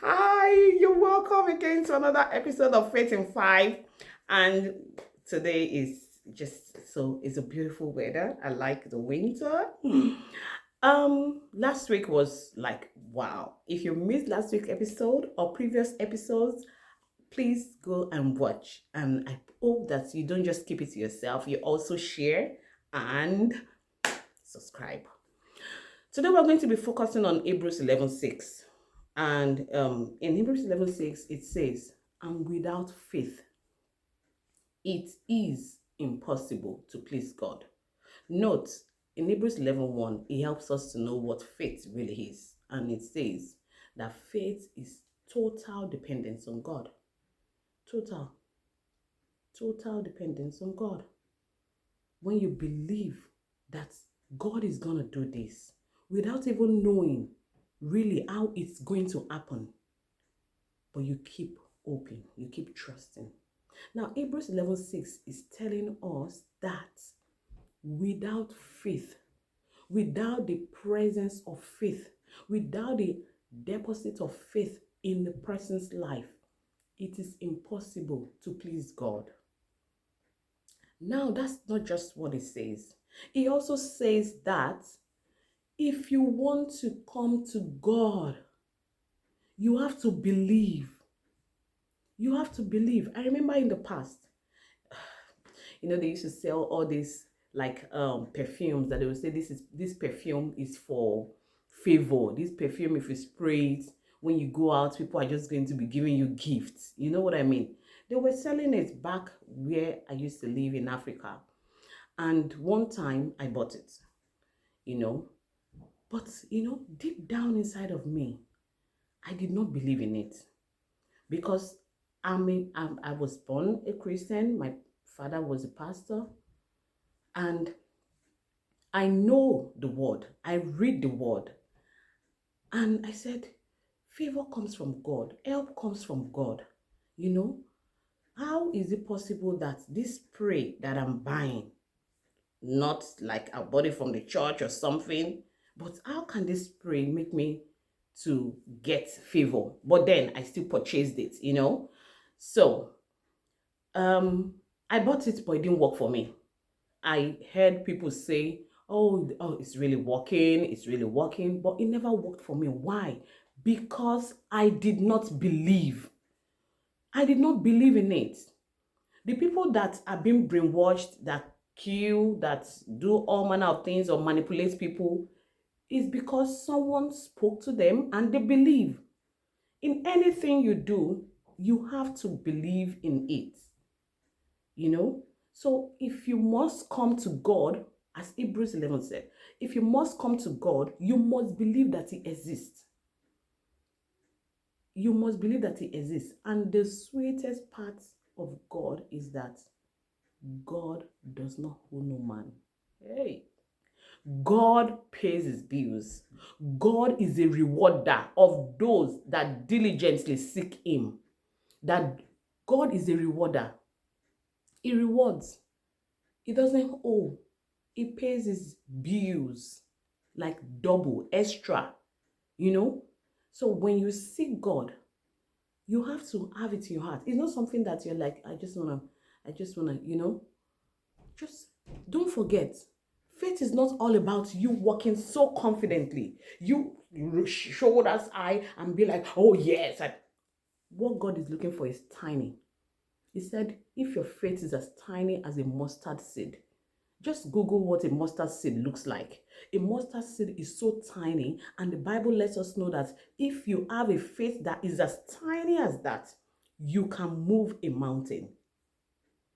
Hi, you're welcome again to another episode of Faith in Five. And today is just so it's a beautiful weather. I like the winter. Last week was like wow. If you missed last week's episode or previous episodes, please go and watch. And I hope that you don't just keep it to yourself, you also share and subscribe. Today we're going to be focusing on Hebrews 11:6. And in Hebrews 11:6, it says, and without faith, it is impossible to please God. Note, in Hebrews 11:1, it helps us to know what faith really is. And it says that faith is total dependence on God. Total dependence on God. When you believe that God is going to do this without even knowing really how it's going to happen, but you keep hoping, you keep trusting. Now, Hebrews 11:6 is telling us that without faith, without the presence of faith, without the deposit of faith in the person's life, it is impossible to please God. Now, that's not just what it says. It also says that if you want to come to God, you have to believe. You have to believe. I remember in the past, they used to sell all these like perfumes that they would say this perfume is for favor. This perfume, if you spray it when you go out, people are just going to be giving you gifts. You know what I mean? They were selling it back where I used to live in Africa. And one time I bought it, But, deep down inside of me, I did not believe in it because I was born a Christian. My father was a pastor, and I know the word. I read the word, and I said, favor comes from God. Help comes from God. How is it possible that this spray that I'm buying, not like I bought it from the church or something, but how can this spray make me to get favor? But then I still purchased it, So I bought it, but it didn't work for me. I heard people say, oh, it's really working, but it never worked for me. Why? Because I did not believe. I did not believe in it. The people that are being brainwashed, that kill, that do all manner of things or manipulate people, is because someone spoke to them and they believe. In anything you do, you have to believe in it. So if you must come to God, as Hebrews 11 said, if you must come to God, you must believe that He exists. You must believe that He exists. And the sweetest part of God is that God does not owe no man. Hey. God pays His bills. God is a rewarder of those that diligently seek Him. That God is a rewarder. He rewards. He doesn't owe. He pays His bills like double, extra, So when you seek God, you have to have it in your heart. It's not something that you're like, I just wanna, just don't forget. Faith is not all about you walking so confidently. You shoulders high and be like, oh yes. What God is looking for is tiny. He said, if your faith is as tiny as a mustard seed, just Google what a mustard seed looks like. A mustard seed is so tiny, and the Bible lets us know that if you have a faith that is as tiny as that, you can move a mountain.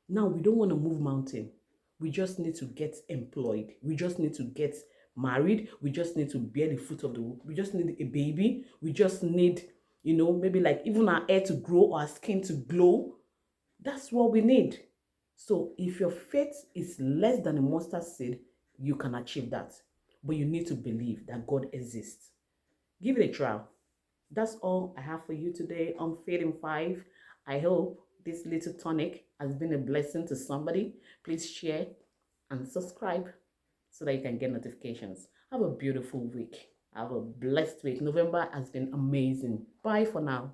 Now, we don't want to move mountain. We just need to get employed. We just need to get married. We just need to bear the fruit of the womb. We just need a baby. We just need, maybe like even our hair to grow or our skin to glow. That's what we need. So if your faith is less than a mustard seed, you can achieve that. But you need to believe that God exists. Give it a try. That's all I have for you today on Faith in 5. I hope this little tonic has been a blessing to somebody. Please share and subscribe so that you can get notifications. Have a beautiful week. Have a blessed week. November has been amazing. Bye for now.